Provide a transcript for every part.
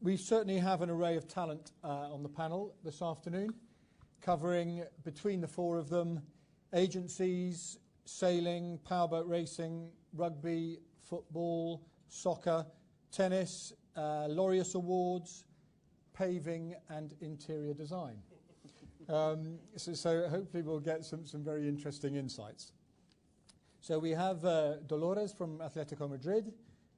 We certainly have an array of talent on the panel this afternoon, covering between the four of them agencies, sailing, powerboat racing, rugby, football, soccer, tennis, Laureus Awards, paving and interior design. So hopefully we'll get some very interesting insights. So we have Dolores from Atletico Madrid,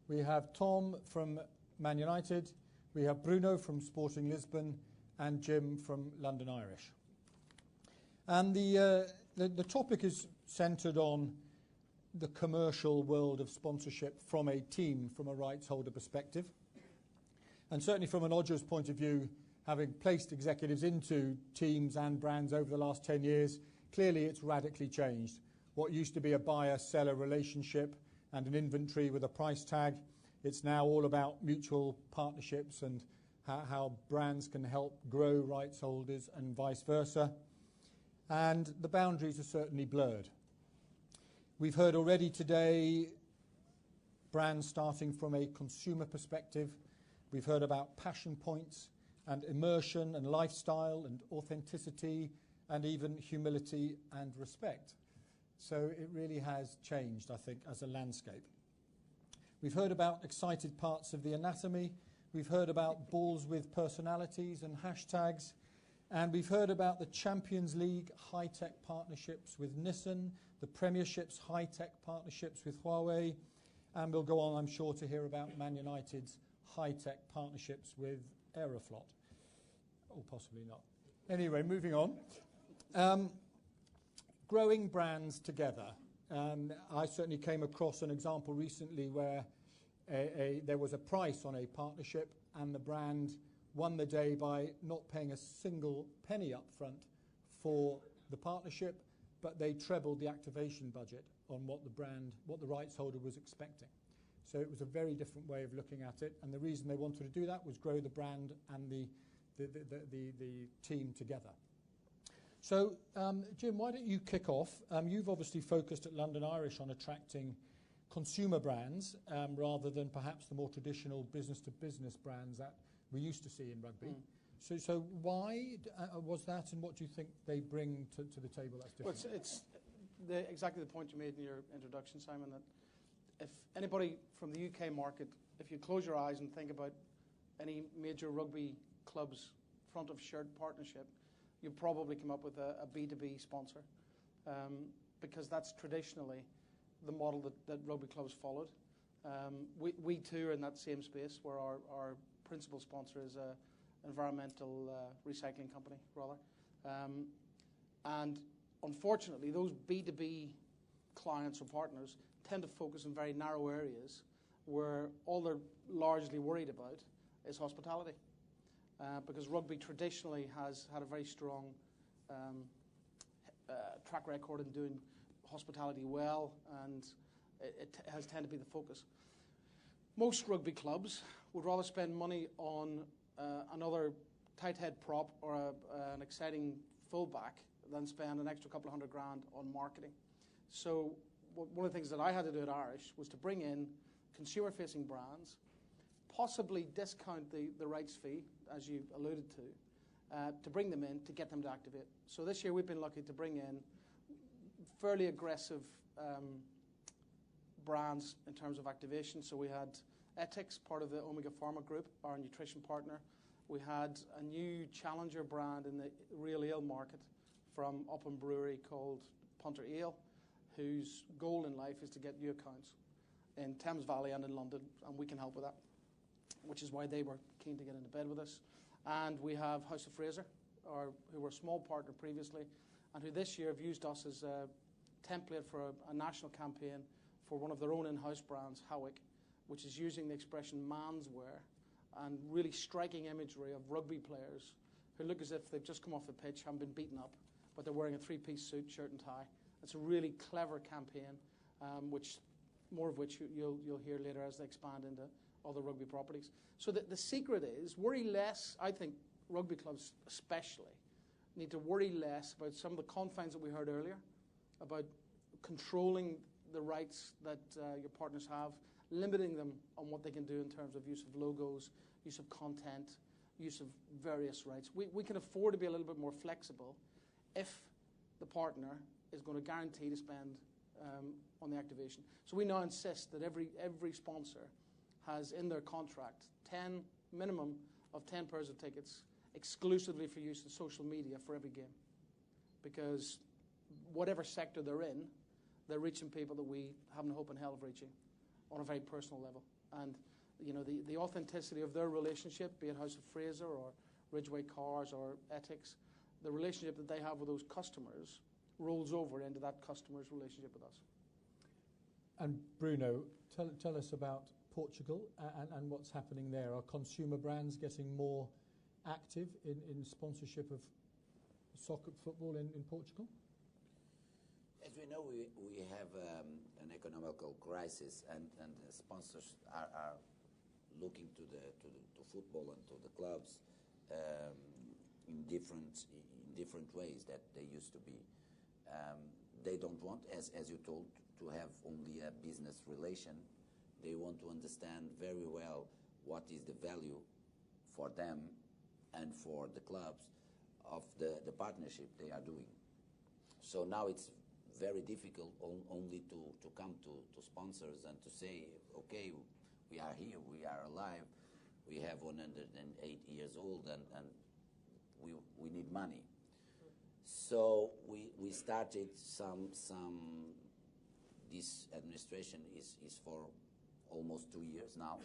we have Tom from Man United, we have Bruno from Sporting Lisbon, and Jim from London Irish. And the topic is centred on the commercial world of sponsorship from a team, from a rights holder perspective. And certainly from an Odgers point of view, having placed executives into teams and brands over the last 10 years, clearly it's radically changed. What used to be a buyer-seller relationship and an inventory with a price tag, it's now all about mutual partnerships and how brands can help grow rights holders and vice versa. And the boundaries are certainly blurred. We've heard already today brands starting from a consumer perspective. We've heard about passion points and immersion and lifestyle and authenticity and even humility and respect. So it really has changed, I think, as a landscape. We've heard about excited parts of the anatomy. We've heard about balls with personalities and hashtags. And we've heard about the Champions League high-tech partnerships with Nissan, the Premiership's high-tech partnerships with Huawei. And we'll go on, I'm sure, to hear about Man United's high-tech partnerships with Aeroflot. Or possibly not. Anyway, moving on. Growing brands together. I certainly came across an example recently where there was a price on a partnership and the brand won the day by not paying a single penny up front for the partnership, but they trebled the activation budget on what the rights holder was expecting. So it was a very different way of looking at it, and the reason they wanted to do that was grow the brand and the team together. So, Jim, why don't you kick off? You've obviously focused at London Irish on attracting consumer brands rather than perhaps the more traditional business-to-business brands that we used to see in rugby. So why was that, and what do you think they bring to the table that's different? Well, it's exactly the point you made in your introduction, Simon, that if anybody from the UK market, if you close your eyes and think about any major rugby club's front of shirt partnership, you probably come up with a B2B sponsor, because that's traditionally the model that rugby clubs followed. We too are in that same space where our principal sponsor is an environmental recycling company, rather. And unfortunately, those B2B clients or partners tend to focus in very narrow areas where all they're largely worried about is hospitality. Because rugby traditionally has had a very strong track record in doing hospitality well, and it has tended to be the focus. Most rugby clubs would rather spend money on another tight head prop or an exciting fullback than spend an extra couple of $100,000 on marketing. So one of the things that I had to do at Irish was to bring in consumer-facing brands, possibly discount the rights fee, as you alluded to bring them in, to get them to activate. So this year we've been lucky to bring in fairly aggressive brands in terms of activation. So we had Ethics, part of the Omega Pharma Group, our nutrition partner. We had a new challenger brand in the real ale market from Upham Brewery called Punter Ale, whose goal in life is to get new accounts in Thames Valley and in London, and we can help with that, which is why they were keen to get into bed with us. And we have House of Fraser, who were a small partner previously, and who this year have used us as a template for a national campaign for one of their own in-house brands, Howick, which is using the expression manswear and really striking imagery of rugby players who look as if they've just come off the pitch, haven't been beaten up, but they're wearing a three-piece suit, shirt and tie. It's a really clever campaign, more of which you'll hear later as they expand into other rugby properties. So the secret is worry less. I think rugby clubs especially need to worry less about some of the confines that we heard earlier, about controlling the rights that your partners have, limiting them on what they can do in terms of use of logos, use of content, use of various rights. We can afford to be a little bit more flexible if the partner is going to guarantee to spend on the activation. So we now insist that every sponsor has in their contract minimum of 10 pairs of tickets exclusively for use in social media for every game. Because whatever sector they're in, they're reaching people that we have no hope in hell of reaching on a very personal level. And you know, the authenticity of their relationship, be it House of Fraser or Ridgeway Cars or Ethics, the relationship that they have with those customers rolls over into that customer's relationship with us. And Bruno, tell us about Portugal and what's happening there. Are consumer brands getting more active in sponsorship of soccer football in Portugal? As we know, we have an economical crisis, and the sponsors are looking to football and to the clubs in different ways that they used to be. They don't want, as you told, to have only a business relation. They want to understand very well what is the value for them and for the clubs of the partnership they are doing. So now it's very difficult only to come to sponsors and to say, okay, we are here, we are alive, we have 108 years old, and we need money. So we started this administration is for almost 2 years now.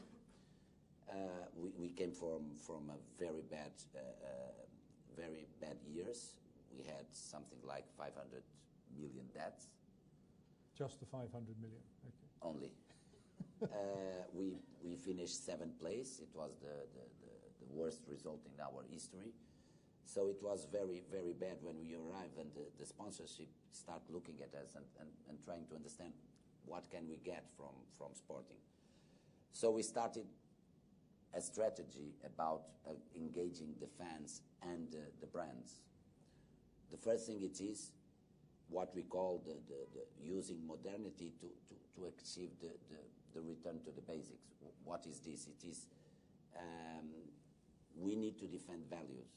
We came from a very bad years. We had something like 500 million debts. Just the 500 million, okay. Only. We finished 7th place. It was the worst result in our history. So it was very, very bad when we arrived, and the sponsorship start looking at us and trying to understand what can we get from sporting. So we started a strategy about engaging the fans and the brands. The first thing it is what we call the using modernity to achieve the return to the basics. What is this? It is we need to defend values,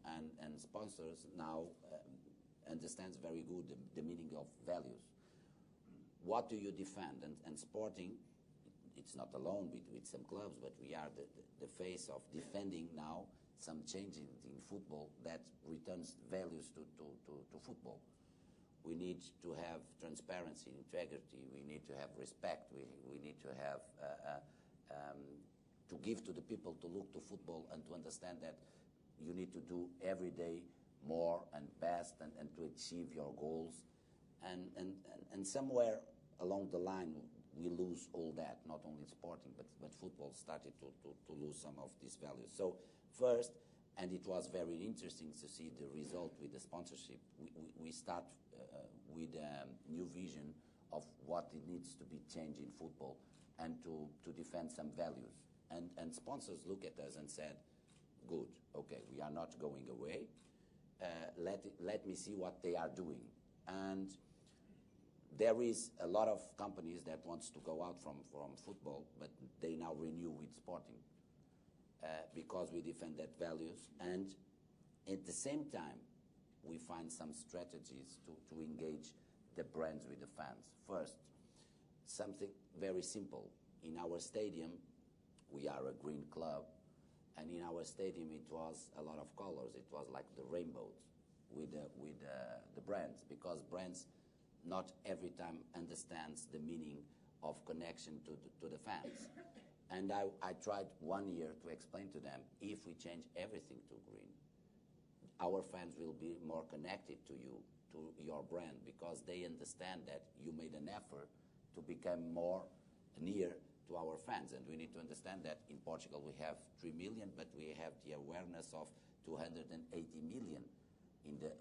and sponsors now understands very good the meaning of values. What do you defend? And sporting, it's not alone with some clubs, but we are the face of defending now some changes in football that returns values to football. We need to have transparency, integrity. We need to have respect. We need to have to give to the people to look to football and to understand that you need to do every day more and best and to achieve your goals. And somewhere along the line we lose all that, not only sporting, but football started to lose some of these values. So first, and it was very interesting to see the result with the sponsorship, we start with a new vision of what it needs to be changed in football and to defend some values. And sponsors look at us and said, good, okay, we are not going away. Let me see what they are doing. And there is a lot of companies that wants to go out from football, but they now renew with sporting because we defend that values. And at the same time, we find some strategies to engage the brands with the fans. First, something very simple. In our stadium, we are a green club, and in our stadium it was a lot of colors. It was like the rainbows with the brands, because brands not every time understands the meaning of connection to the fans. And I tried 1 year to explain to them, if we change everything to green, our fans will be more connected to you, to your brand, because they understand that you made an effort to become more near to our fans. And we need to understand that in Portugal we have 3 million, but we have the awareness of 280 million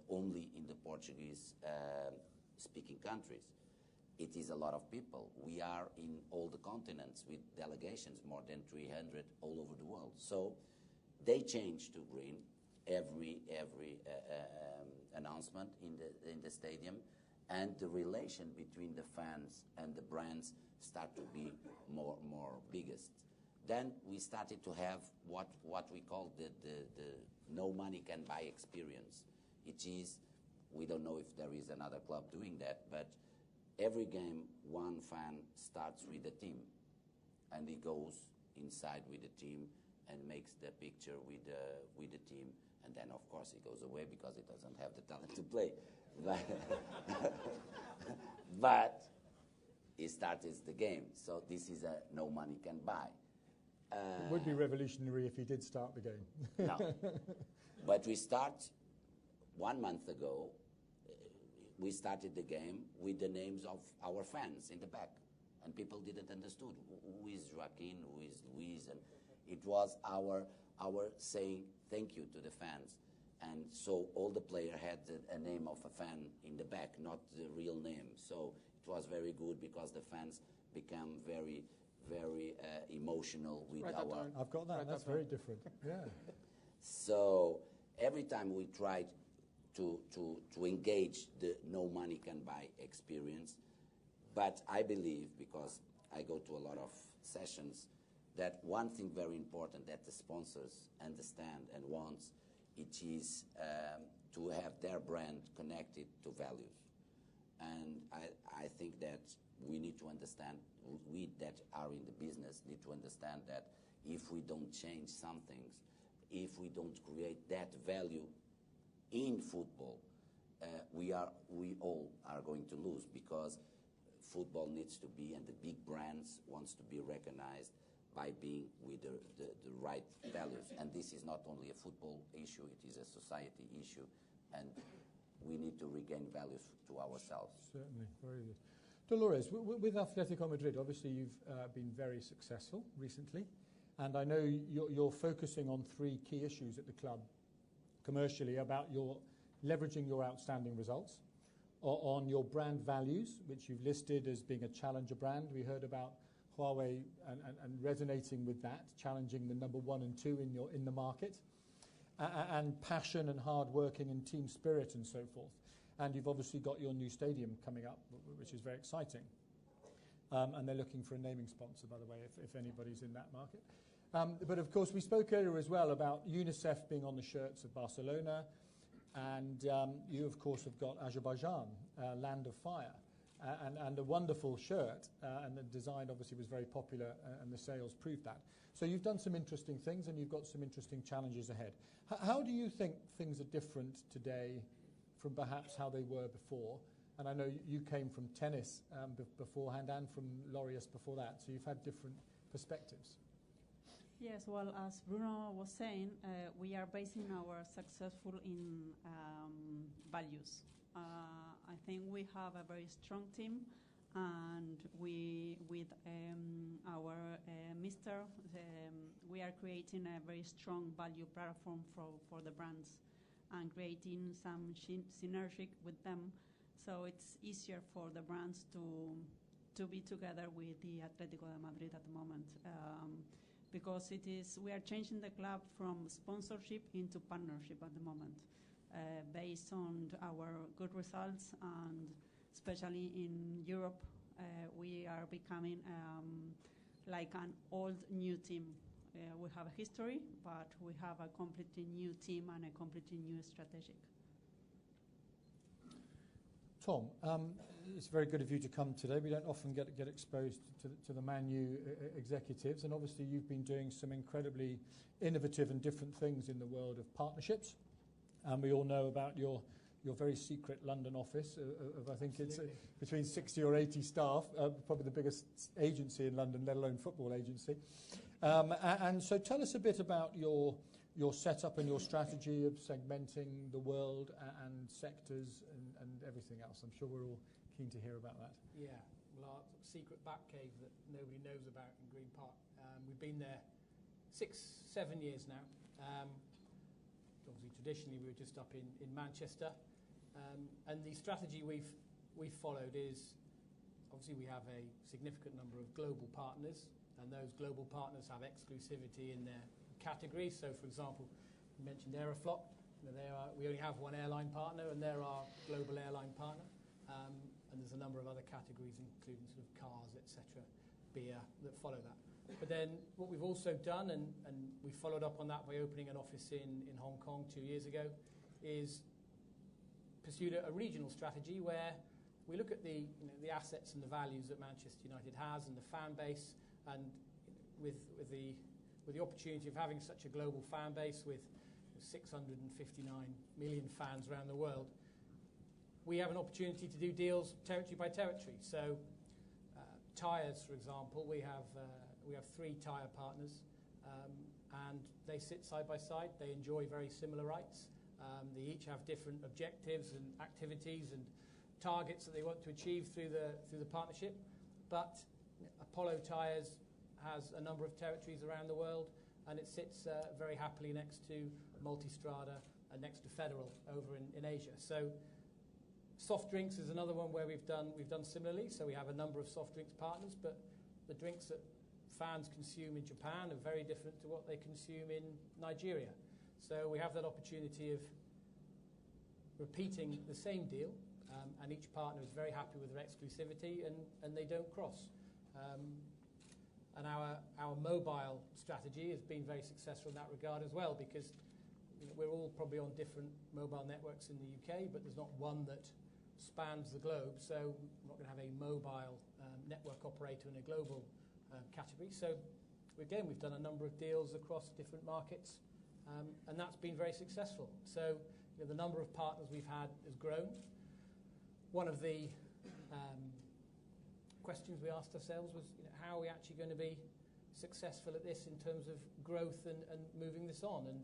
only in the Portuguese speaking countries. It is a lot of people. We are in all the continents with delegations, more than 300 all over the world. So they change to green every announcement in the stadium, and the relation between the fans and the brands start to be more biggest. Then we started to have what we call the no money can buy experience. It is, we don't know if there is another club doing that, but every game one fan starts with the team, and he goes inside with the team and makes the picture with the team, and then of course he goes away because he doesn't have the talent to play. But he starts the game, so this is a no money can buy. It would be revolutionary if he did start the game. No, but we start 1 month ago. We started the game with the names of our fans in the back, and people didn't understood who is Joaquin, who is Luis, and it was our saying thank you to the fans. And so all the player had a name of a fan in the back, not the real name. So it was very good because the fans become very emotional with our. I've got that. That's very different. Yeah. So every time we tried to engage the no money can buy experience, but I believe, because I go to a lot of sessions, that one thing very important that the sponsors understand and wants, it is to have their brand connected to values. And I think that we need to understand, we that are in the business need to understand that if we don't change some things, if we don't create that value in football, we all are going to lose, because football needs to be, and the big brands wants to be recognized by being with the right values. And this is not only a football issue, it is a society issue, and we need to regain values to ourselves. Certainly, very good. Dolores, with Atletico Madrid, obviously you've been very successful recently, and I know you're focusing on 3 key issues at the club commercially, about your leveraging your outstanding results, on your brand values, which you've listed as being a challenger brand. We heard about Huawei and resonating with that, challenging the number 1 and 2 in the market, and passion and hard working and team spirit and so forth. And you've obviously got your new stadium coming up, which is very exciting. And they're looking for a naming sponsor, by the way, if anybody's in that market. But of course, we spoke earlier as well about UNICEF being on the shirts of Barcelona. And you, of course, have got Azerbaijan, Land of Fire, and a wonderful shirt. And the design obviously was very popular, and the sales proved that. So you've done some interesting things, and you've got some interesting challenges ahead. How do you think things are different today from perhaps how they were before? And I know you came from tennis beforehand, and from Laureus before that, so you've had different perspectives. Yes, well, as Bruno was saying, we are basing our successful in values. I think we have a very strong team, and we, with our Mister, we are creating a very strong value platform for the brands, and creating some synergy with them, so it's easier for the brands to be together with the Atletico de Madrid at the moment. Because we are changing the club from sponsorship into partnership at the moment, based on our good results, and especially in Europe, we are becoming like an old new team. We have a history, but we have a completely new team and a completely new strategy. Tom, it's very good of you to come today. We don't often get exposed to the Man U executives, and obviously you've been doing some incredibly innovative and different things in the world of partnerships. And we all know about your very secret London office of I think it's between 60 or 80 staff, probably the biggest agency in London, let alone football agency. And so tell us a bit about your setup and your strategy of segmenting the world and sectors and everything else. I'm sure we're all keen to hear about that. Yeah, well, our secret bat cave that nobody knows about in Green Park. We've been there 6-7 years now. Obviously, traditionally, we were just up in Manchester. And the strategy we've followed is, obviously, we have a significant number of global partners, and those global partners have exclusivity in their categories. So, for example, you mentioned Aeroflot. We only have one airline partner, and they're our global airline partner. and there's a number of other categories, including sort of cars, etc., beer, that follow that. But then what we've also done, and we followed up on that by opening an office in Hong Kong 2 years ago, is pursued a regional strategy where we look at the assets and the values that Manchester United has and the fan base, and with the opportunity of having such a global fan base with 659 million fans around the world, we have an opportunity to do deals territory by territory. So tyres, for example, we have 3 tyre partners, and they sit side by side. They enjoy very similar rights. They each have different objectives and activities and targets that they want to achieve through the partnership. But Apollo Tyres has a number of territories around the world, and it sits very happily next to Multistrada and next to Federal over in Asia. So soft drinks is another one where we've done similarly. So we have a number of soft drinks partners, but the drinks that fans consume in Japan are very different to what they consume in Nigeria. So we have that opportunity of repeating the same deal, and each partner is very happy with their exclusivity, and they don't cross. And our mobile strategy has been very successful in that regard as well, because we're all probably on different mobile networks in the UK, but there's not one that spans the globe. So we're not going to have a mobile network operator in a global category. So again, we've done a number of deals across different markets, and that's been very successful. So the number of partners we've had has grown. One of the questions we asked ourselves was, how are we actually going to be successful at this in terms of growth and moving this on? And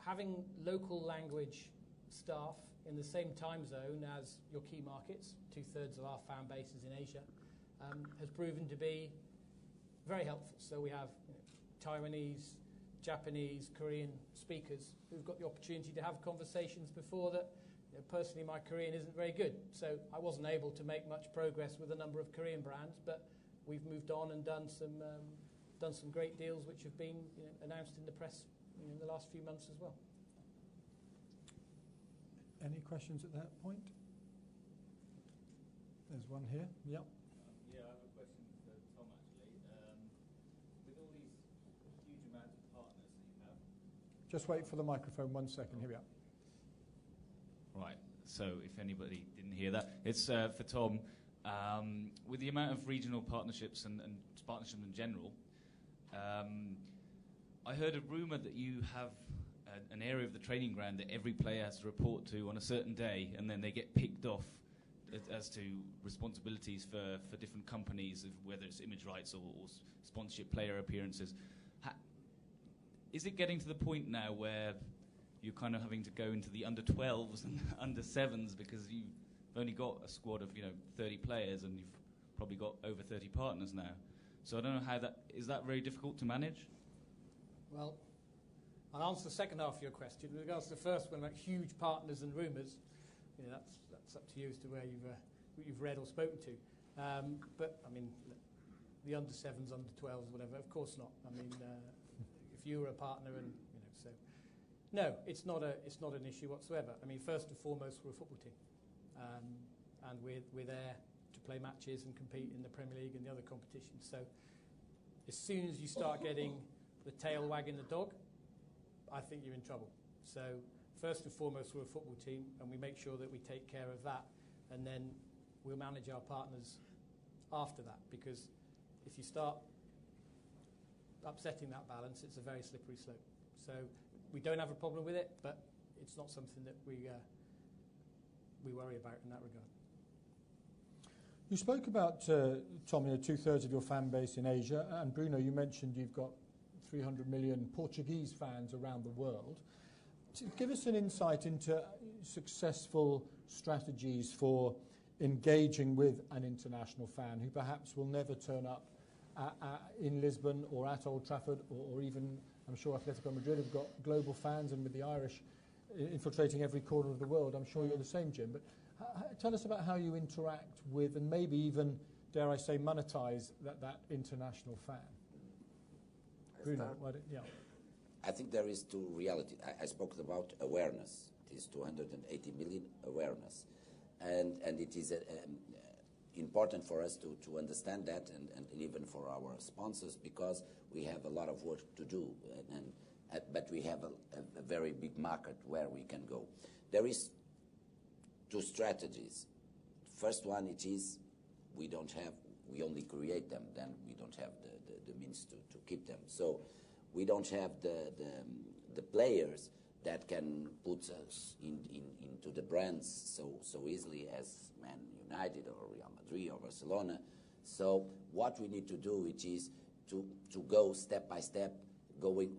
having local language staff in the same time zone as your key markets, 2/3 of our fan base is in Asia, has proven to be very helpful. So we have Taiwanese, Japanese, Korean speakers who've got the opportunity to have conversations before that. Personally, my Korean isn't very good, so I wasn't able to make much progress with a number of Korean brands, but we've moved on and done some great deals which have been announced in the press in the last few months as well. Any questions at that point? There's one here. Yep. Yeah, I have a question for Tom, actually. With all these huge amounts of partners that you have... Just wait for the microphone 1 second. Here we are. Right, so if anybody didn't hear that, it's for Tom. With the amount of regional partnerships and partnerships in general, I heard a rumour that you have an area of the training ground that every player has to report to on a certain day, and then they get picked off as to responsibilities for different companies, whether it's image rights or sponsorship player appearances. Is it getting to the point now where you're kind of having to go into the under-12s and under-7s because you've only got a squad of 30 players and you've probably got over 30 partners now? So I don't know is that very difficult to manage? Well, I'll answer the second half of your question. With regards to the first one about huge partners and rumours, that's up to you as to where you've read or spoken to. But I mean, the under-7s, under-12s, whatever, of course not. I mean, if you were a partner and so. No, it's not an issue whatsoever. I mean, first and foremost, we're a football team, and we're there to play matches and compete in the Premier League and the other competitions. So, as soon as you start getting the tail wagging the dog, I think you're in trouble. So, first and foremost, we're a football team, and we make sure that we take care of that, and then we'll manage our partners after that. Because if you start upsetting that balance, it's a very slippery slope. So. We don't have a problem with it, but it's not something that we worry about in that regard. You spoke about, Tom, 2/3 of your fan base in Asia, and Bruno, you mentioned you've got 300 million Portuguese fans around the world. Give us an insight into successful strategies for engaging with an international fan who perhaps will never turn up in Lisbon or at Old Trafford or even... I'm sure Atletico Madrid have got global fans, and with the Irish infiltrating every corner of the world, I'm sure you're the same, Jim. But tell us about how you interact with, and maybe even, dare I say, monetize that international fan. Bruno, I think there is two realities. I spoke about awareness. It is 280 million awareness. And it is important for us to understand that, and even for our sponsors, because we have a lot of work to do, but we have a very big market where we can go. There is two strategies. First one, it is we only create them, then we don't have the means to keep them. So we don't have the players that can put us into the brands so easily as Man United or Real Madrid or Barcelona. So what we need to do, which is to go step by step, going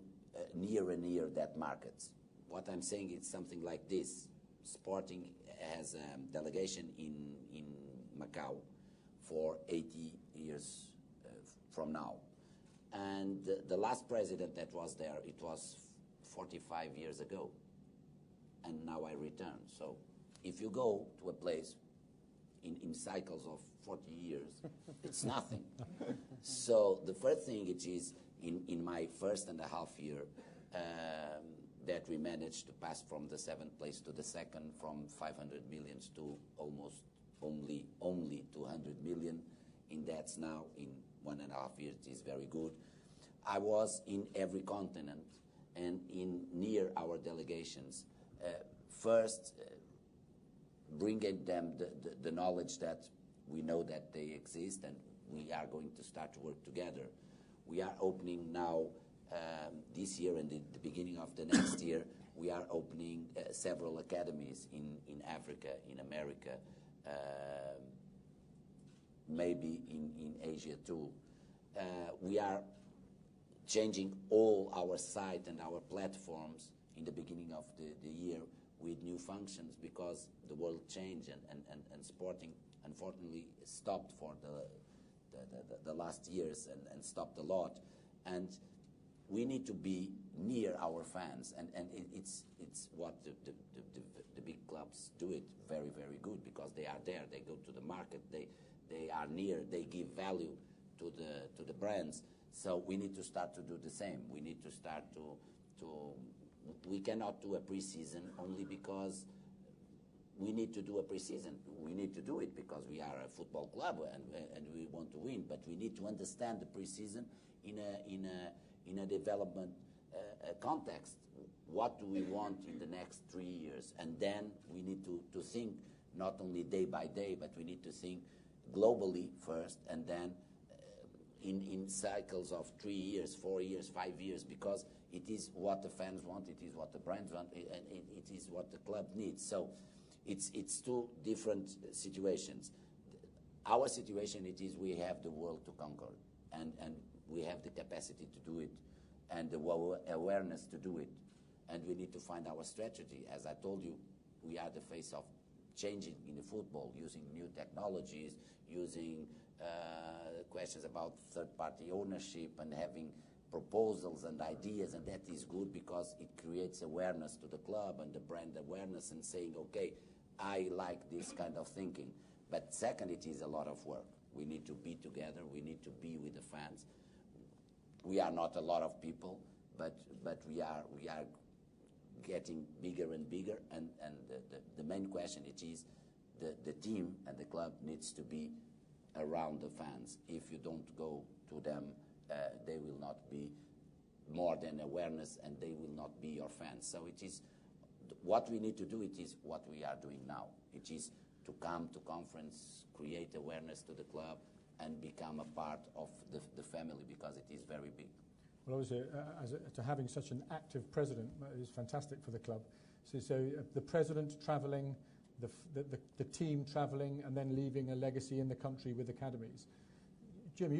near and near that market. What I'm saying is something like this. Sporting has a delegation in Macau for 80 years from now. And the last president that was there, it was 45 years ago. And now I return. So if you go to a place in cycles of 40 years, it's nothing. So the first thing it is, in my 1.5 year, that we managed to pass from the 7th place to the 2nd, from 500 million to almost only 200 million. In that's now in 1.5 years is very good. I was in every continent and near our delegations. First, bringing them the knowledge that we know that they exist, and we are going to start to work together. We are opening now this year and the beginning of the next year. We are opening several academies in Africa, in America, maybe in Asia too. We are changing all our site and our platforms in the beginning of the year with new functions, because the world changed and sporting unfortunately stopped for the last years and stopped a lot. And we need to be near our fans, and it's what the big clubs do it very, very good, because they are there, they go to the market, they are near, they give value to the brands. So we need to start to do the same. We need to start to we cannot do a preseason only because we need to do a preseason. We need to do it because we are a football club and we want to win. But we need to understand the preseason in a development context. What do we want in the next 3 years? And then we need to think not only day by day, but we need to think globally first, and then in cycles of 3 years, 4 years, 5 years, because it is what the fans want, it is what the brands want, and it is what the club needs. So it's two different situations. Our situation, it is we have the world to conquer, and we have the capacity to do it, and the awareness to do it, and we need to find our strategy. As I told you, we are the face of changing in the football, using new technologies, using questions about third-party ownership, and having proposals and ideas, and that is good because it creates awareness to the club and the brand awareness, and saying, okay, I like this kind of thinking. But second, it is a lot of work. We need to be together. We need to be with the fans. We are not a lot of people, but we are getting bigger and bigger. And the main question, it is the team and the club needs to be around the fans. If you don't go to them, they will not be more than awareness, and they will not be your fans. So it is what we need to do. It is what we are doing now. It is to come to conference, create awareness to the club, and become a part of the family, because it is very big. Well, obviously, to having such an active president is fantastic for the club. So the president travelling, the team travelling, and then leaving a legacy in the country with academies. Jim,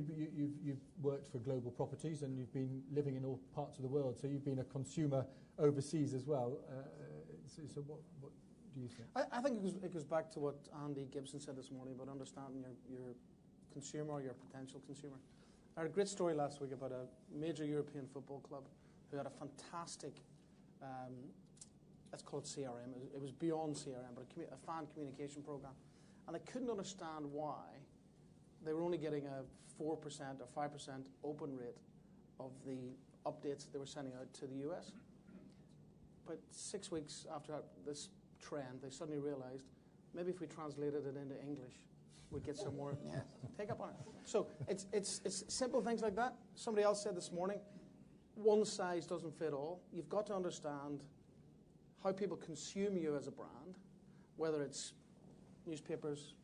you've worked for Global Properties, and you've been living in all parts of the world, so you've been a consumer overseas as well. So what do you think? I think it goes back to what Andy Gibson said this morning about understanding your consumer, or your potential consumer. I heard a great story last week about a major European football club who had a fantastic, let's call it CRM. It was beyond CRM, but a fan communication program. And they couldn't understand why they were only getting a 4% or 5% open rate of the updates that they were sending out to the US. But 6 weeks after this trend, they suddenly realized maybe if we translated it into English, we'd get some more take up on it. So it's simple things like that. Somebody else said this morning, one size doesn't fit all. You've got to understand how people consume you as a brand, whether it's newspapers,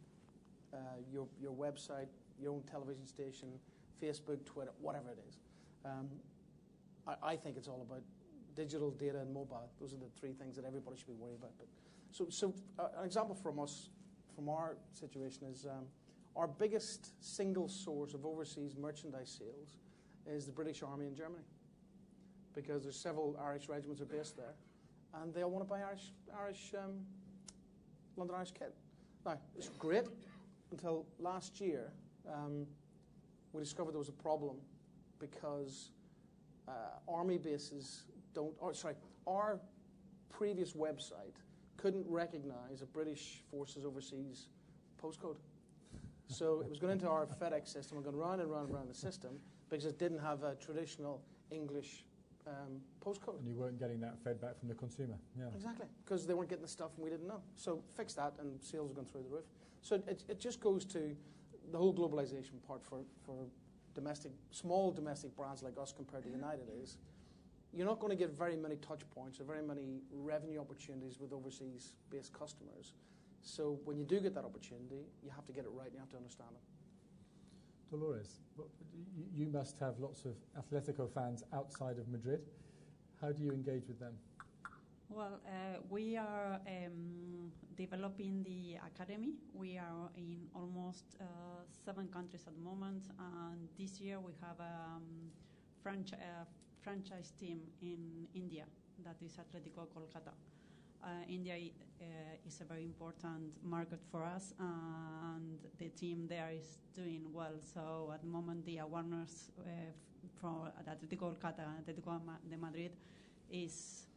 your website, your own television station, Facebook, Twitter, whatever it is. I think it's all about digital, data, and mobile. Those are the three things that everybody should be worried about. But so an example from us, from our situation, is our biggest single source of overseas merchandise sales is the British Army in Germany, because there's several Irish regiments are based there, and they all want to buy London Irish kit. Now, it's great until last year. We discovered there was a problem because army bases our previous website couldn't recognize a British Forces Overseas postcode. So it was going into our FedEx system and going round and round and round the system because it didn't have a traditional English postcode. And you weren't getting that fed back from the consumer. Yeah. Exactly, because they weren't getting the stuff and we didn't know. So fix that and sales are going through the roof. So it just goes to the whole globalization part for small domestic brands like us compared to United is you're not going to get very many touch points or very many revenue opportunities with overseas-based customers. So when you do get that opportunity, you have to get it right and you have to understand it. Dolores, you must have lots of Atletico fans outside of Madrid. How do you engage with them? Well, we are developing the academy. We are in almost 7 countries at the moment, and this year we have a franchise team in India, that is Atletico Kolkata. India is a very important market for us, and the team there is doing well. So at the moment, the awareness for Atletico Kolkata and Atletico de Madrid is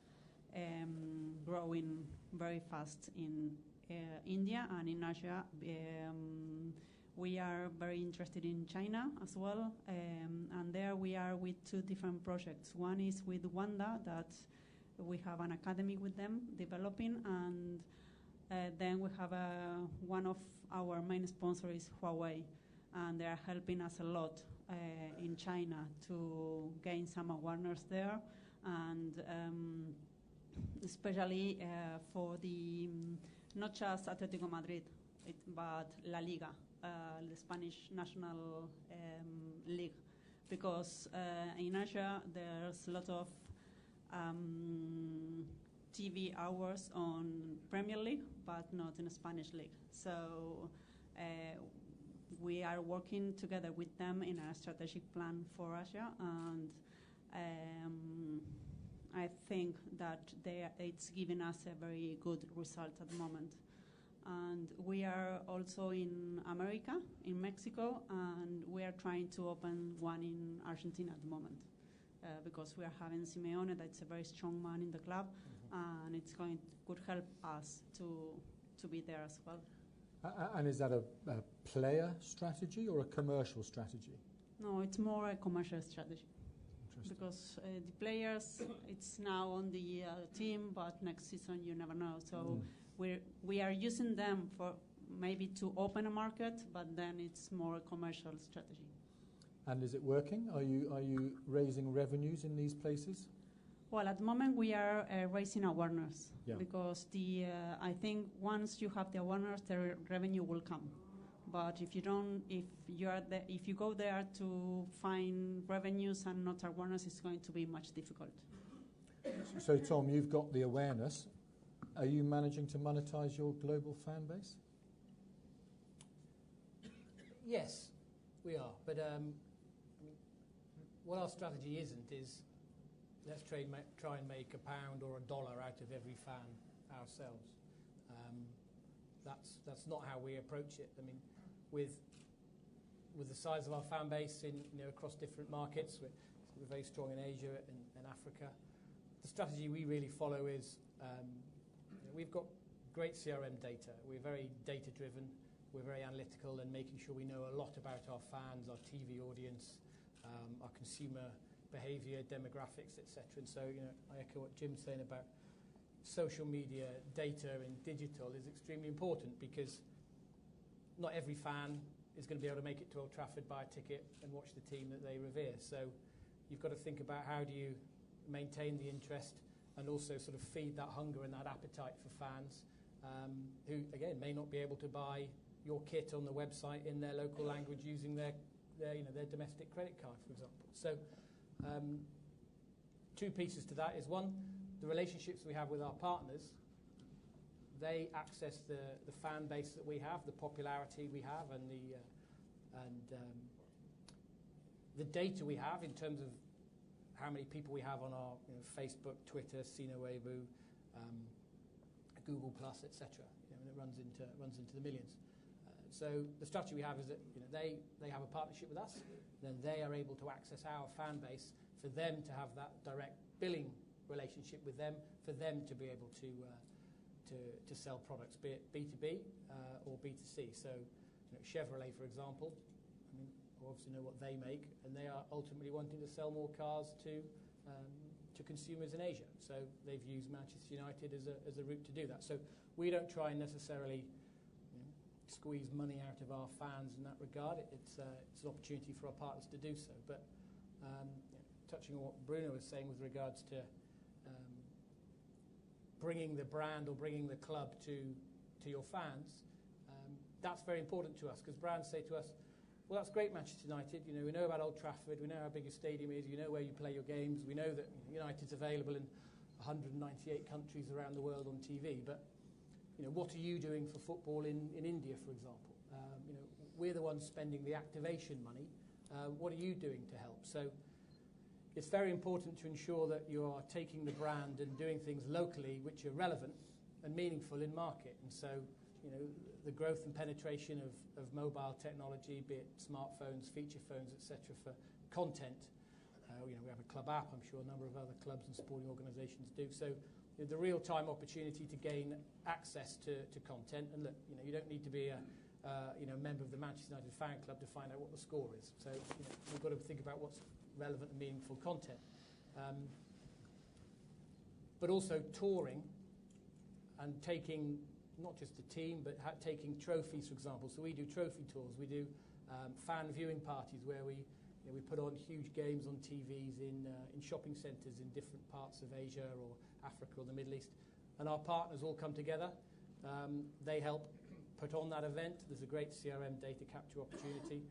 growing very fast in India and in Asia. We are very interested in China as well, and there we are with 2 different projects. One is with Wanda, that we have an academy with them developing, and then we have one of our main sponsors is Huawei, and they are helping us a lot in China to gain some awareness there, and especially for the not just Atletico Madrid, but La Liga, the Spanish national league, because in Asia there's a lot of TV hours on Premier League, but not in the Spanish league. So we are working together with them in a strategic plan for Asia, and I think that it's giving us a very good result at the moment. And we are also in America, in Mexico, and we are trying to open one in Argentina at the moment. Because we are having Simeone, that's a very strong man in the club, and could help us to be there as well. And is that a player strategy or a commercial strategy? No, it's more a commercial strategy. Because the players, it's now on the team, but next season you never know. So we are using them for maybe to open a market, but then it's more a commercial strategy. And is it working? Are you raising revenues in these places? Well, at the moment we are raising awareness, because I think once you have the awareness, the revenue will come. But if you go there to find revenues and not awareness, it's going to be much difficult. So, Tom, you've got the awareness. Are you managing to monetize your global fan base? Yes, we are. But what our strategy isn't is let's try and make £1 or $1 out of every fan ourselves. That's not how we approach it. I mean, with the size of our fan base across different markets, we're very strong in Asia and Africa. The strategy we really follow is we've got great CRM data. We're very data driven. We're very analytical and making sure we know a lot about our fans, our TV audience, our consumer behaviour, demographics, etc. And so, I echo what Jim's saying about social media, data and digital is extremely important, because not every fan is going to be able to make it to Old Trafford, buy a ticket and watch the team that they revere. So you've got to think about how do you maintain the interest and also sort of feed that hunger and that appetite for fans who, again, may not be able to buy your kit on the website in their local language using their domestic credit card, for example. So two pieces to that is, one, the relationships we have with our partners. They access the fan base that we have, the popularity we have, and the data we have in terms of how many people we have on our Facebook, Twitter, Sino Weibo, Google Plus, etc. And it runs into the millions. So the strategy we have is that they have a partnership with us, then they are able to access our fan base for them to have that direct billing relationship with them, for them to be able to sell products, be it B2B or B2C. So Chevrolet, for example, I obviously know what they make, and they are ultimately wanting to sell more cars to consumers in Asia. So they've used Manchester United as a route to do that. So we don't try and necessarily squeeze money out of our fans in that regard. It's an opportunity for our partners to do so. But touching on what Bruno was saying with regards to bringing the brand or bringing the club to your fans, that's very important to us, because brands say to us, well, that's great, Manchester United. We know about Old Trafford. We know how big your stadium is. We know where you play your games. We know that United's available in 198 countries around the world on TV. But what are you doing for football in India, for example? We're the ones spending the activation money. What are you doing to help? So it's very important to ensure that you are taking the brand and doing things locally which are relevant and meaningful in market. And so, the growth and penetration of mobile technology, be it smartphones, feature phones, etc., for content. We have a club app. I'm sure a number of other clubs and sporting organisations do. So the real-time opportunity to gain access to content. And look, you don't need to be a member of the Manchester United fan club to find out what the score is. So we've got to think about what's relevant and meaningful content. But also touring and taking not just a team, but taking trophies, for example. So we do trophy tours. We do fan viewing parties where we put on huge games on TVs in shopping centres in different parts of Asia or Africa or the Middle East. And our partners all come together. They help put on that event. There's a great CRM data capture opportunity.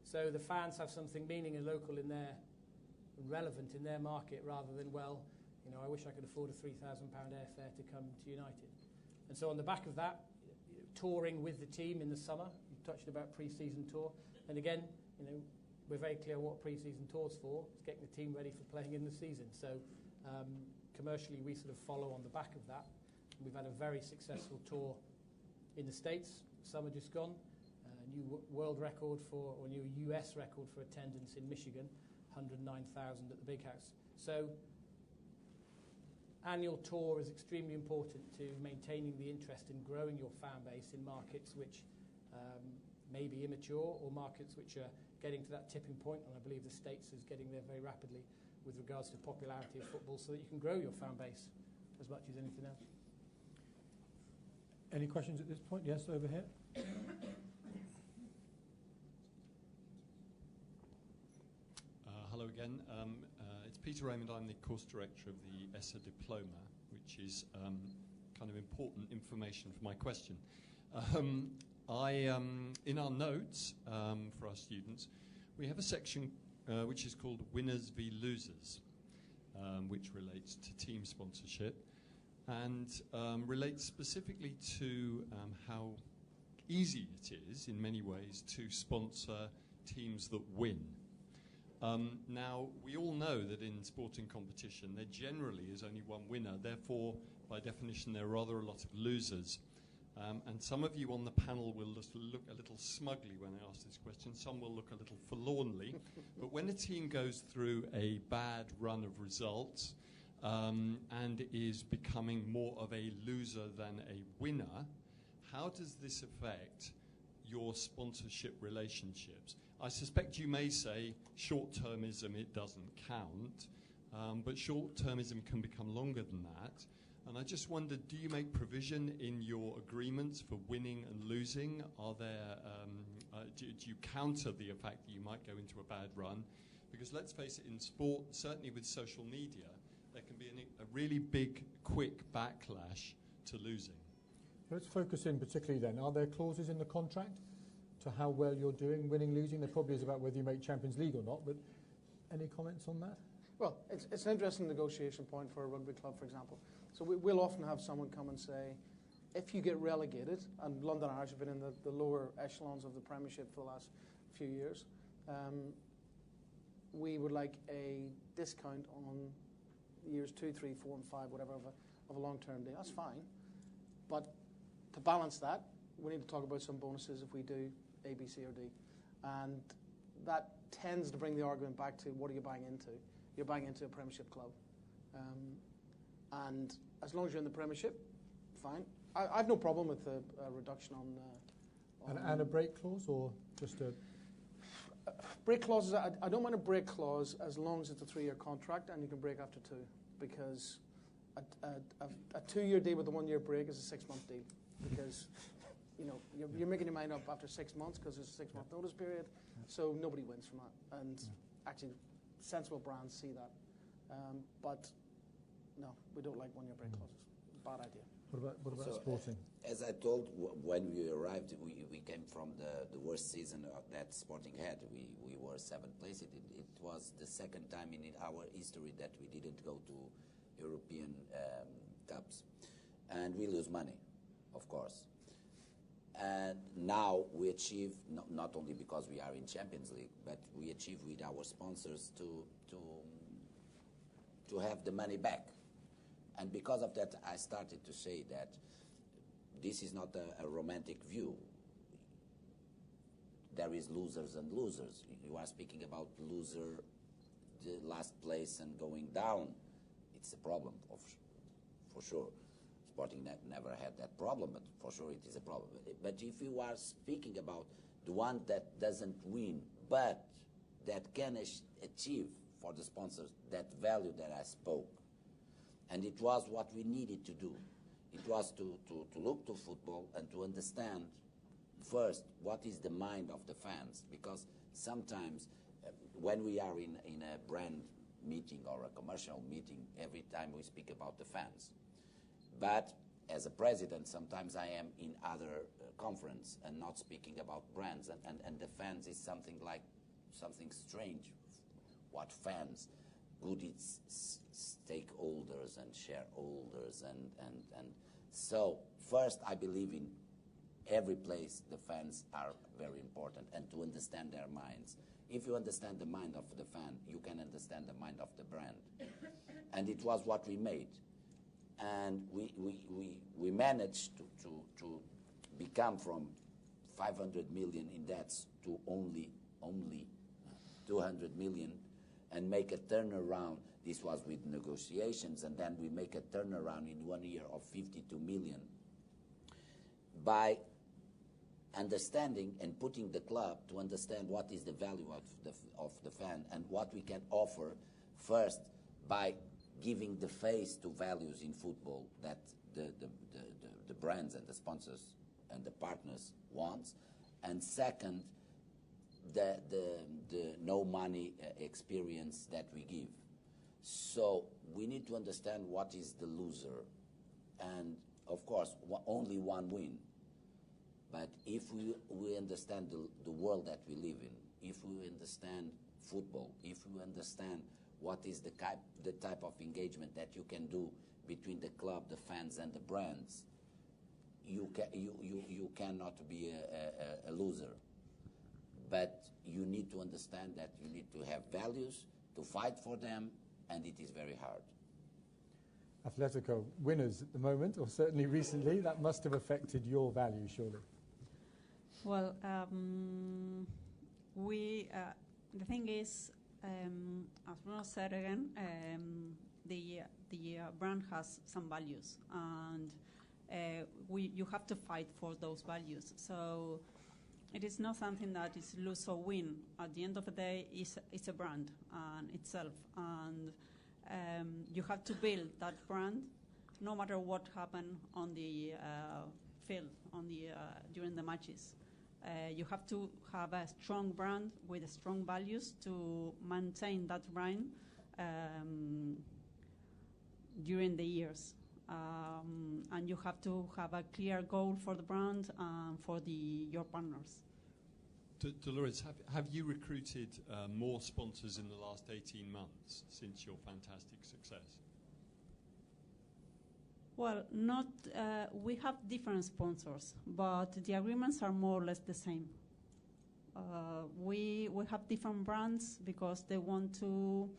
So the fans have something meaning and local in their relevant in their market, rather than, I wish I could afford a £3,000 airfare to come to United. And so on the back of that, touring with the team in the summer, you touched about pre-season tour. And again, we're very clear what pre-season tour's for. It's getting the team ready for playing in the season. So commercially, we sort of follow on the back of that. And we've had a very successful tour in the States, summer just gone. New world record or new US record for attendance in Michigan, 109,000 at the Big House. So annual tour is extremely important to maintaining the interest in growing your fan base in markets which may be immature, or markets which are getting to that tipping point, and I believe the States is getting there very rapidly with regards to popularity of football, so that you can grow your fan base as much as anything else. Any questions at this point? Yes, over here. Hello again. It's Peter Raymond. I'm the course director of the ESSA diploma, which is kind of important information for my question. In our notes for our students, we have a section which is called Winners v Losers, which relates to team sponsorship and relates specifically to how easy it is in many ways to sponsor teams that win. Now, we all know that in sporting competition there generally is only one winner, therefore by definition there are rather a lot of losers. And some of you on the panel will just look a little smugly when I ask this question, some will look a little forlornly, but when a team goes through a bad run of results and is becoming more of a loser than a winner, how does this affect your sponsorship relationships? I suspect you may say short-termism, it doesn't count, but short-termism can become longer than that. And I just wondered, do you make provision in your agreements for winning and losing? Are there, do you counter the fact that you might go into a bad run? Because let's face it, in sport, certainly with social media, there can be a really big, quick backlash to losing. Let's focus in particularly then. Are there clauses in the contract to how well you're doing, winning, losing? There probably is about whether you make Champions League or not, but any comments on that? Well, it's an interesting negotiation point for a rugby club, for example. So we'll often have someone come and say, if you get relegated, and London Irish have been in the lower echelons of the Premiership for the last few years, we would like a discount on years 2, 3, 4, and 5, whatever, of a long-term deal. That's fine. But to balance that, we need to talk about some bonuses if we do A, B, C, or D. And that tends to bring the argument back to what are you buying into? You're buying into a Premiership club. And as long as you're in the Premiership, fine. I have no problem with a reduction on and a break clause, or just a... break clauses, I don't mind a break clause as long as it's a 3-year contract and you can break after 2, because a 2-year deal with a 1-year break is a 6-month deal, because you're making your mind up after 6 months because there's a 6-month notice period, so nobody wins from that. And actually, sensible brands see that. But no, we don't like 1-year break clauses. Bad idea. What about sporting? As I told, when we arrived, we came from the worst season that Sporting had. We were 7th place. It was the second time in our history that we didn't go to European Cups. And we lose money, of course. And now we achieve, not only because we are in Champions League, but we achieve with our sponsors to have the money back. And because of that, I started to say that this is not a romantic view. There is losers and losers. You are speaking about loser, the last place and going down. It's a problem, for sure. Sporting never had that problem, but for sure it is a problem. But if you are speaking about the one that doesn't win, but that can achieve for the sponsors that value that I spoke, and it was what we needed to do. It was to look to football and to understand first what is the mind of the fans, because sometimes when we are in a brand meeting or a commercial meeting, every time we speak about the fans. But as a president, sometimes I am in other conference and not speaking about brands, and the fans is something strange. What fans? Good, it's stakeholders and shareholders, and so first I believe in every place the fans are very important, and to understand their minds. If you understand the mind of the fan, you can understand the mind of the brand. And it was what we made. And we managed to become from 500 million in debts to only 200 million, and make a turnaround. This was with negotiations, and then we make a turnaround in 1 year of 52 million by understanding and putting the club to understand what is the value of the fan and what we can offer first by giving the face to values in football that the brands and the sponsors and the partners want, and second, the no money experience that we give. So we need to understand what is the loser, and of course only one win. But if we understand the world that we live in, if we understand football, if we understand what is the type of engagement that you can do between the club, the fans, and the brands, you cannot be a loser. But you need to understand that you need to have values, to fight for them, and it is very hard. Atletico winners at the moment, or certainly recently. That must have affected your values, surely. Well, the thing is, as Bruno said again, the brand has some values, and you have to fight for those values. So it is not something that is lose or win. At the end of the day, it's a brand itself, and you have to build that brand no matter what happened on the field during the matches. You have to have a strong brand with strong values to maintain that brand during the years. And you have to have a clear goal for the brand and for your partners. Dolores, have you recruited more sponsors in the last 18 months since your fantastic success? Well, not. We have different sponsors, but the agreements are more or less the same. We have different brands because they want to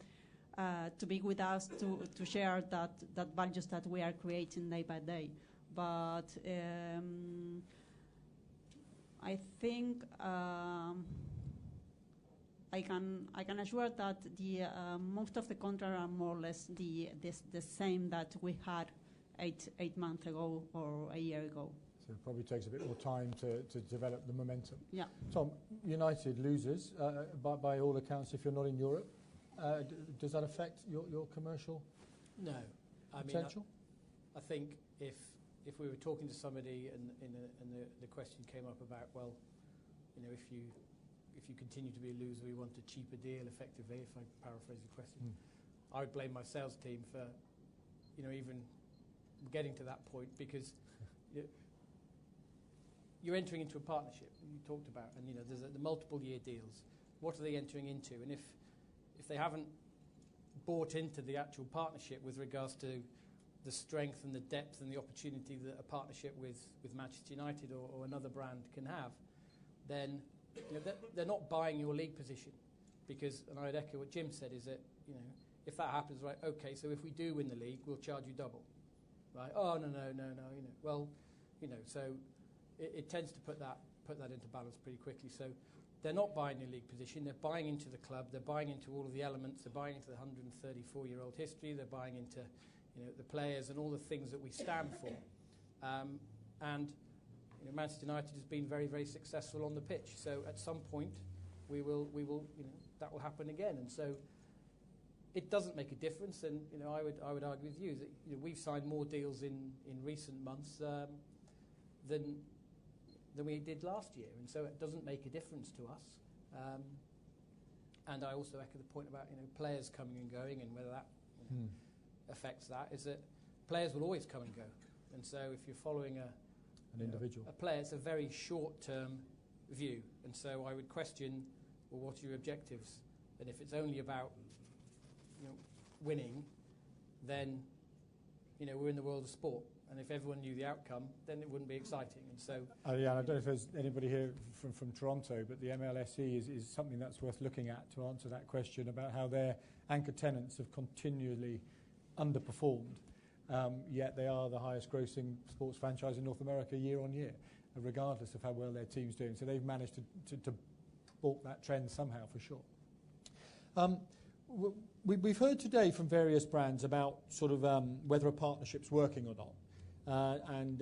be with us to share that values that we are creating day by day. But I think I can assure that the most of the contracts are more or less the same that we had eight months ago or a year ago. So it probably takes a bit more time to develop the momentum. Yeah. Tom, United loses by all accounts if you're not in Europe. Does that affect your commercial potential? I think if we were talking to somebody and the question came up about, well, if you continue to be a loser, we want a cheaper deal, effectively, if I paraphrase the question. I would blame my sales team for, even getting to that point, because you're entering into a partnership you talked about, and there's the multiple year deals. What are they entering into? And if they haven't bought into the actual partnership with regards to the strength and the depth and the opportunity that a partnership with Manchester United or another brand can have, then they're not buying your league position. Because, and I'd echo what Jim said, is that if that happens, right, okay, so if we do win the league, we'll charge you double, right? Oh no, well, so it tends to put that into balance pretty quickly. So they're not buying your league position, they're buying into the club, they're buying into all of the elements, they're buying into the 134-year-old history, they're buying into the players and all the things that we stand for. And Manchester United has been very, very successful on the pitch. So at some point, we will that will happen again. And so it doesn't make a difference. And I would argue with you that we've signed more deals in recent months than we did last year. And so it doesn't make a difference to us. And I also echo the point about players coming and going, and whether that affects that, is that players will always come and go. And so if you're following an individual, a player, it's a very short-term view. And so I would question, well, what are your objectives? And if it's only about winning, then we're in the world of sport. And if everyone knew the outcome, then it wouldn't be exciting. And so, I don't know if there's anybody here from Toronto, but the MLSE is something that's worth looking at to answer that question about how their anchor tenants have continually underperformed, yet they are the highest grossing sports franchise in North America year on year, regardless of how well their team's doing. So they've managed to balk that trend somehow, for sure. We've heard today from various brands about sort of whether a partnership's working or not. And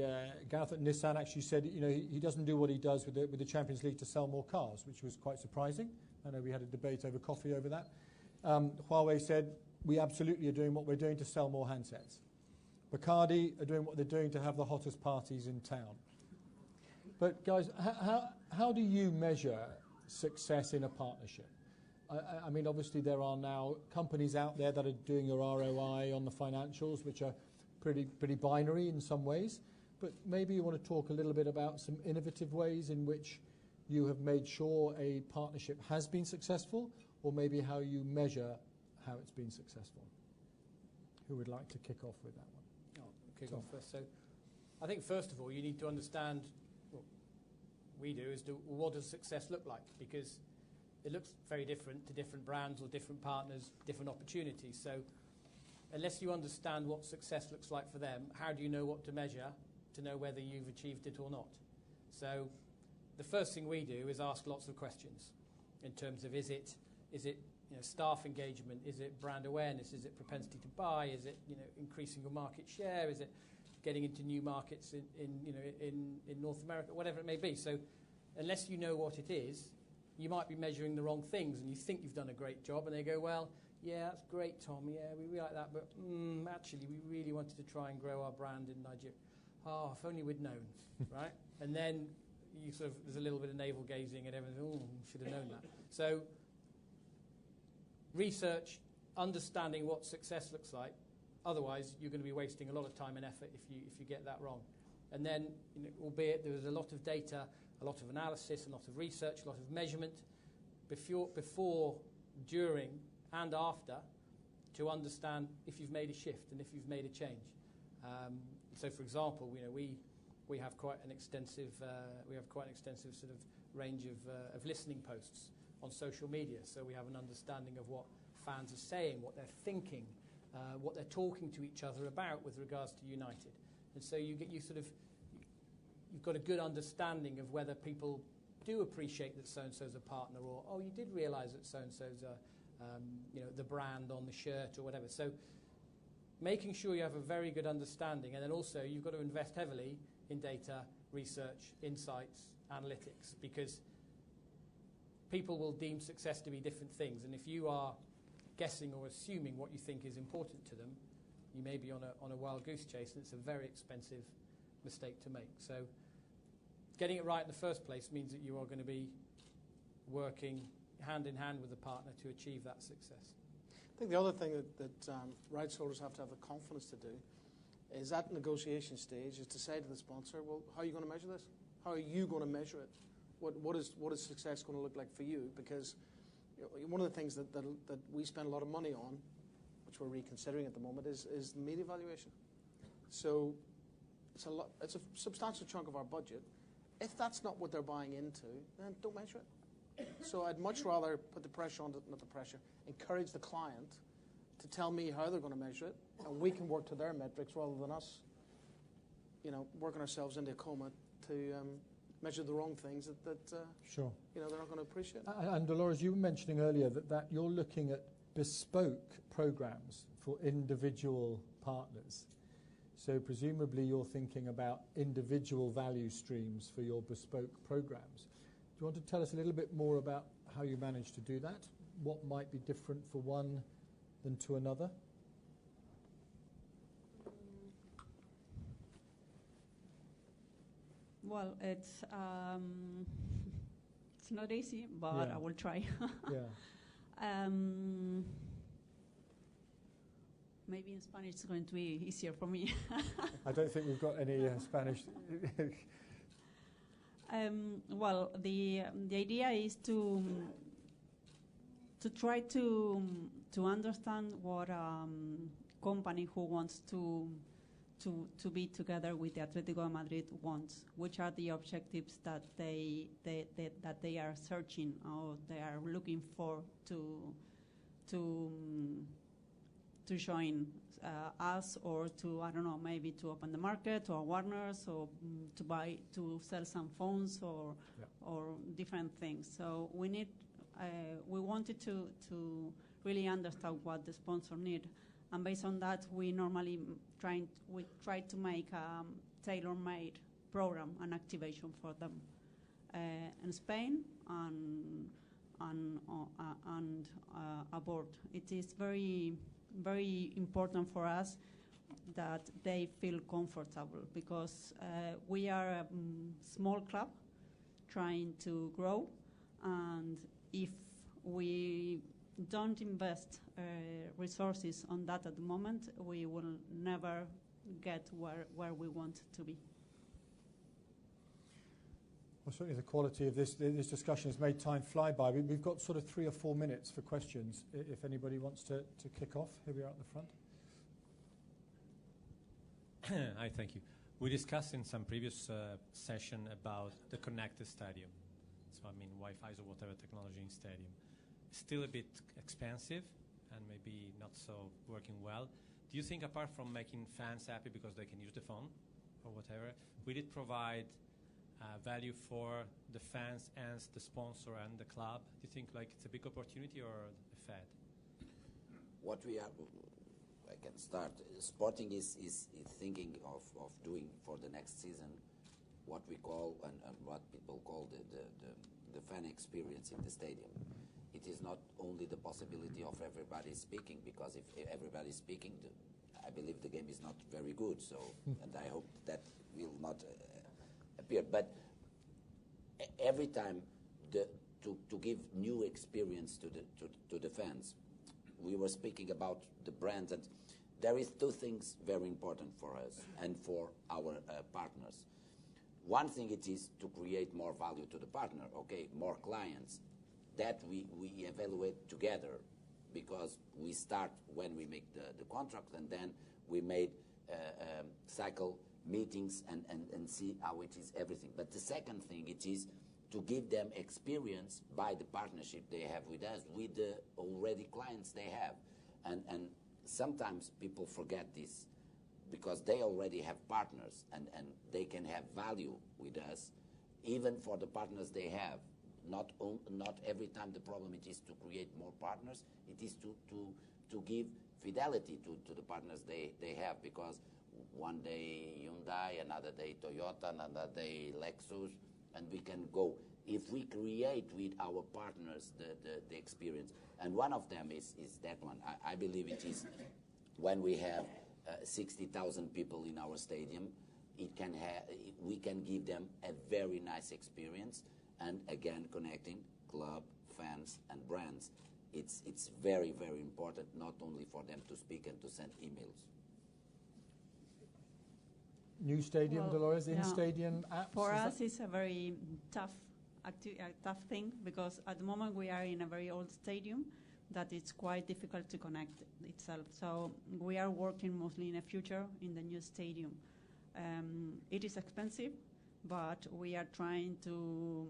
Gareth at Nissan actually said, he doesn't do what he does with the Champions League to sell more cars, which was quite surprising. I know we had a debate over coffee over that. Huawei said, we absolutely are doing what we're doing to sell more handsets. Bacardi are doing what they're doing to have the hottest parties in town. But guys, how do you measure success in a partnership? I mean, obviously there are now companies out there that are doing your ROI on the financials, which are pretty binary in some ways. But maybe you want to talk a little bit about some innovative ways in which you have made sure a partnership has been successful, or maybe how you measure how it's been successful. Who would like to kick off with that one? I'll kick off first. So I think first of all you need to understand what we do is what does success look like, because it looks very different to different brands or different partners, different opportunities. So unless you understand what success looks like for them, how do you know what to measure to know whether you've achieved it or not? So the first thing we do is ask lots of questions in terms of is it staff engagement, is it brand awareness, is it propensity to buy, is it increasing your market share, is it getting into new markets in North America, whatever it may be. So unless you know what it is, you might be measuring the wrong things, and you think you've done a great job, and they go, well, yeah, that's great, Tom. Yeah, we really like that, but actually, we really wanted to try and grow our brand in Nigeria. Oh, if only we'd known, right? And then you sort of, there's a little bit of navel gazing, and everyone's, oh, should have known that. So, research, understanding what success looks like. Otherwise, you're going to be wasting a lot of time and effort if you get that wrong. And then, albeit there was a lot of data, a lot of analysis, a lot of research, a lot of measurement before, during, and after, to understand if you've made a shift and if you've made a change. So, for example, we have quite an extensive sort of range of listening posts on social media. So we have an understanding of what fans are saying, what they're thinking, what they're talking to each other about with regards to United. And so you've got a good understanding of whether people do appreciate that so-and-so's a partner, or, oh, you did realise that so-and-so's the brand on the shirt or whatever. So making sure you have a very good understanding, and then also you've got to invest heavily in data, research, insights, analytics, because people will deem success to be different things. And if you are guessing or assuming what you think is important to them, you may be on a wild goose chase, and it's a very expensive mistake to make. So getting it right in the first place means that you are going to be working hand in hand with the partner to achieve that success. I think the other thing that rights holders have to have the confidence to do is at negotiation stage is to say to the sponsor, well, how are you going to measure this? How are you going to measure it? What is success going to look like for you? Because one of the things that we spend a lot of money on, which we're reconsidering at the moment, is the media valuation. So it's a substantial chunk of our budget. If that's not what they're buying into, then don't measure it. So I'd much rather put the pressure on, not the pressure, encourage the client to tell me how they're going to measure it, and we can work to their metrics rather than us, working ourselves into a coma to measure the wrong things that Sure. They're not going to appreciate. And Dolores, you were mentioning earlier that you're looking at bespoke programs for individual partners. So presumably you're thinking about individual value streams for your bespoke programs. Do you want to tell us a little bit more about how you manage to do that? What might be different for one than to another? Well, it's not easy, but Yeah. I will try. Yeah. Maybe in Spanish it's going to be easier for me. I don't think we've got any Spanish. Well, the idea is to try to understand what company who wants to be together with the Atletico Madrid wants. Which are the objectives that they are searching or they are looking for to join us, or to, I don't know, maybe to open the market or awareness, or to sell some phones or different things. So we wanted to really understand what the sponsor need, and based on that we normally try to make a tailor-made program and activation for them in Spain and abroad. It is very, very important for us that they feel comfortable, because we are a small club trying to grow, and if we don't invest resources on that at the moment, we will never get where we want to be. Well, certainly the quality of this discussion has made time fly by. We've got sort of 3 or 4 minutes for questions, if anybody wants to kick off. Here we are at the front. Hi, thank you. We discussed in some previous session about the connected stadium. So, I mean, Wi-Fi or whatever technology in stadium. Still a bit expensive and maybe not so working well. Do you think, apart from making fans happy because they can use the phone or whatever, will it provide value for the fans and the sponsor and the club? Do you think like it's a big opportunity or a fad? What we are, I can start. Sporting is thinking of doing for the next season what we call and what people call the the fan experience in the stadium. It is not only the possibility of everybody speaking, because if everybody is speaking, I believe the game is not very good. So, and I hope that will not appear. But every time to give new experience to the fans, we were speaking about the brands, and there is two things very important for us and for our partners. One thing it is to create more value to the partner, okay, more clients. That we evaluate together, because we start when we make the contract, and then we made cycle meetings and see how it is everything. But the second thing, it is to give them experience by the partnership they have with us, with the already clients they have. And sometimes people forget this, because they already have partners, and they can have value with us, even for the partners they have. Not every time the problem it is to create more partners, it is to give fidelity to the partners they have, because one day Hyundai, another day Toyota, another day Lexus, and we can go. If we create with our partners the experience, and one of them is that one. I believe it is when we have 60,000 people in our stadium, we can give them a very nice experience. And again, connecting club, fans, and brands. It's very, very important, not only for them to speak and to send emails. New stadium, Dolores, in-stadium apps? For us, it's a very tough thing, because at the moment we are in a very old stadium that it's quite difficult to connect itself. So we are working mostly in the future in the new stadium. It is expensive, but we are trying to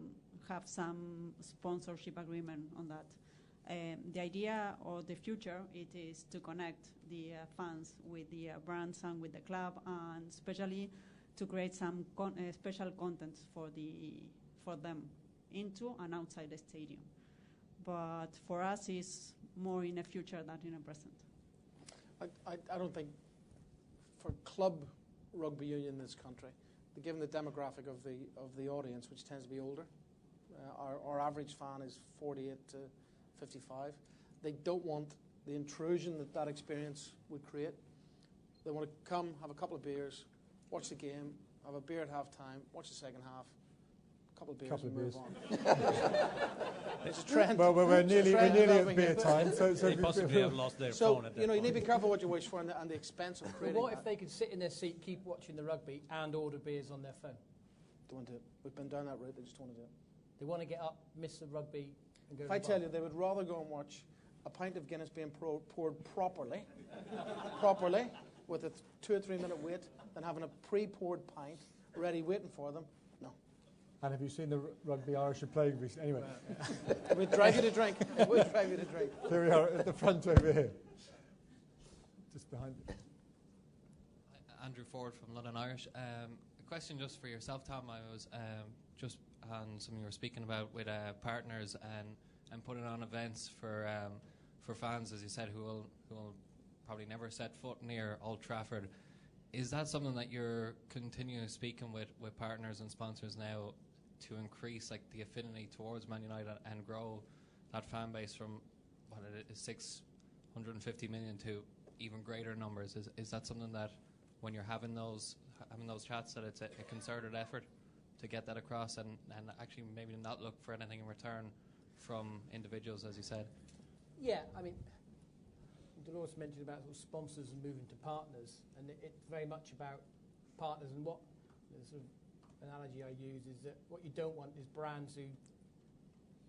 have some sponsorship agreement on that. The idea or the future, it is to connect the fans with the brands and with the club, and especially to create some special content for them into and outside the stadium. But for us, it's more in the future than in the present. I don't think for club rugby union in this country, given the demographic of the audience, which tends to be older, our average fan is 48 to 55. They don't want the intrusion that experience would create. They want to come, have a couple of beers, watch the game, have a beer at half-time, watch the second half, a couple of beers, and move on. It's a trend. Well, we're nearly at beer time. So they possibly have lost their phone at that you point. need to be careful what you wish for, and the expense of creating. But what if they could sit in their seat, keep watching the rugby, and order beers on their phone? Don't want to do it. We've been down that route. They just don't want to do it. They want to get up, miss the rugby, and go to If I the tell bar. you, they would rather go and watch a pint of Guinness being poured properly, with a 2 or 3 minute wait, than having a pre-poured pint ready waiting for them. No. And have you seen the rugby Irish are playing recently? Anyway. We'd drive you to drink. We'd drive you to drink. Here we are at the front over here. Just behind you. Andrew Ford from London Irish. A question just for yourself, Tom. I was just on something you were speaking about with partners and putting on events for fans, as you said, who will probably never set foot near Old Trafford. Is that something that you're continuing speaking with partners and sponsors now to increase like the affinity towards Man United and grow that fan base from what it is 650 million to even greater numbers? Is that something that when you're having those chats, that it's a concerted effort to get that across and actually maybe not look for anything in return from individuals, as you said? Yeah, I mean, Dolores mentioned about sort of sponsors and moving to partners, and it's very much about partners. And what the sort of analogy I use is that what you don't want is brands who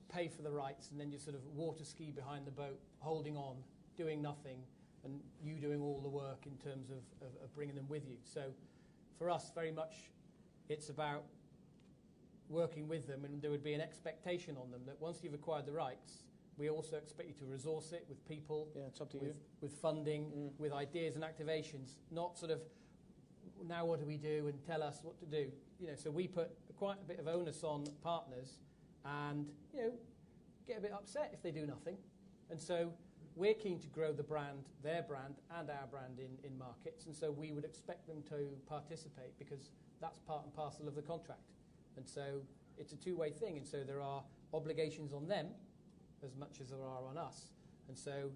pay for the rights and then just sort of water ski behind the boat, holding on, doing nothing, and you doing all the work in terms of bringing them with you. So for us, very much it's about working with them, and there would be an expectation on them that once you've acquired the rights, we also expect you to resource it with people, it's up to you. With funding, with ideas and activations, not sort of, now what do we do, and tell us what to do. So we put quite a bit of onus on partners, and get a bit upset if they do nothing. And so we're keen to grow the brand, their brand, and our brand in markets, and so we would expect them to participate, because that's part and parcel of the contract. And so it's a two-way thing, and so there are obligations on them as much as there are on us. And so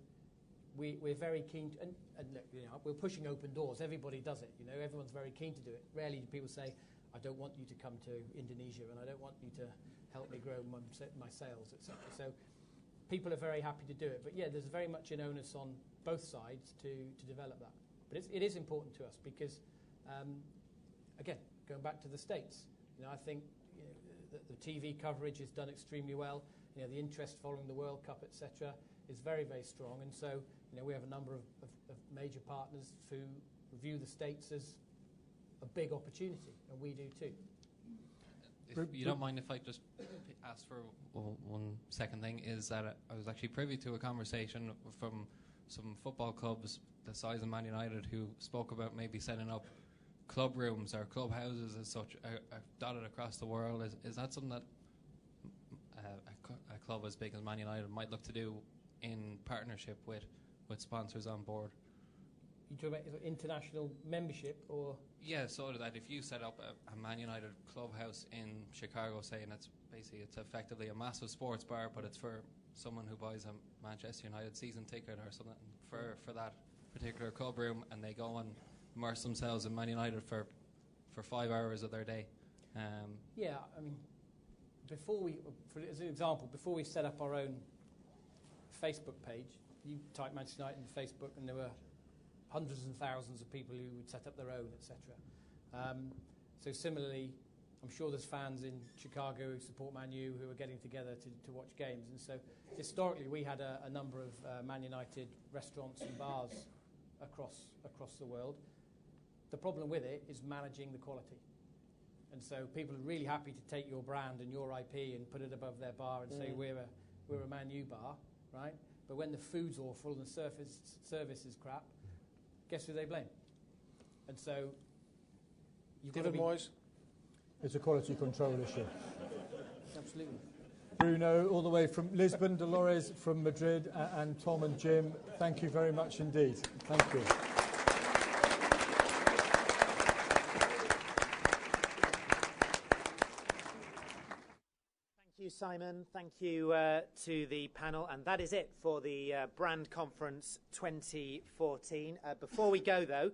we're very keen to, and look, we're pushing open doors. Everybody does it. Everyone's very keen to do it. Rarely do people say, I don't want you to come to Indonesia and I don't want you to help me grow my sales, etc. So people are very happy to do it. But yeah, there's very much an onus on both sides to develop that. But it is important to us because, again, going back to the States, I think the TV coverage is done extremely well. The interest following the World Cup, etc., is very, very strong. And so, we have a number of major partners who view the States as a big opportunity, and we do too. If you don't mind if I just ask for one second thing, is that I was actually privy to a conversation from some football clubs the size of Man United who spoke about maybe setting up club rooms or clubhouses as such dotted across the world. Is that something that a club as big as Man United might look to do in partnership with sponsors on board? You talk about international membership, or? Yeah, so that if you set up a Man United clubhouse in Chicago, saying it's effectively a massive sports bar, but it's for someone who buys a Manchester United season ticket or something for that particular club room, and they go and immerse themselves in Man United for 5 hours of their day. Yeah, I mean, as an example, before we set up our own Facebook page, you type Manchester United in Facebook, and there were hundreds and thousands of people who would set up their own, etc. So similarly, I'm sure there's fans in Chicago who support Man U who are getting together to watch games. And so historically, we had a number of Man United restaurants and bars across the world. The problem with it is managing the quality. And so people are really happy to take your brand and your IP and put it above their bar and say we're a Man U bar, right? But when the food's awful and the service is crap, guess who they blame? And so you've got to be... Moyes? It's a quality control issue. Absolutely. Bruno, all the way from Lisbon, Dolores from Madrid, and Tom and Jim, thank you very much indeed. Thank you. Thank you, Simon. Thank you to the panel. And that is it for the Brand Conference 2014. Before we go, though,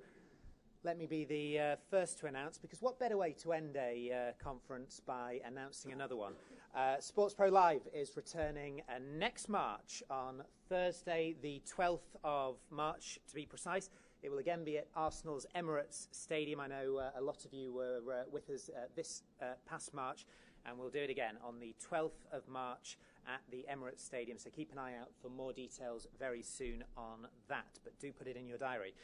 let me be the first to announce, because what better way to end a conference by announcing another one? SportsPro Live is returning next March, on Thursday, the 12th of March, to be precise. It will again be at Arsenal's Emirates Stadium. I know a lot of you were with us this past March, and we'll do it again on the 12th of March at the Emirates Stadium. So keep an eye out for more details very soon on that, but do put it in your diary.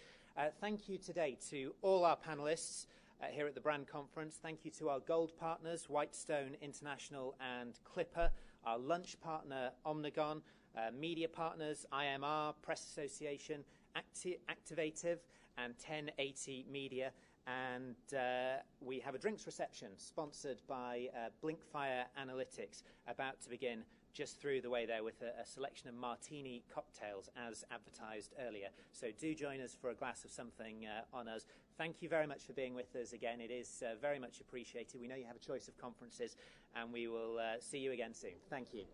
Thank you today to all our panellists here at the Brand Conference. Thank you to our gold partners, Whitestone International and Clipper, our lunch partner, Omnigon, media partners, IMR, Press Association, Activative, and 1080 Media. And we have a drinks reception sponsored by Blinkfire Analytics about to begin just through the way there with a selection of martini cocktails as advertised earlier. So do join us for a glass of something on us. Thank you very much for being with us again. It is very much appreciated. We know you have a choice of conferences, and we will see you again soon. Thank you.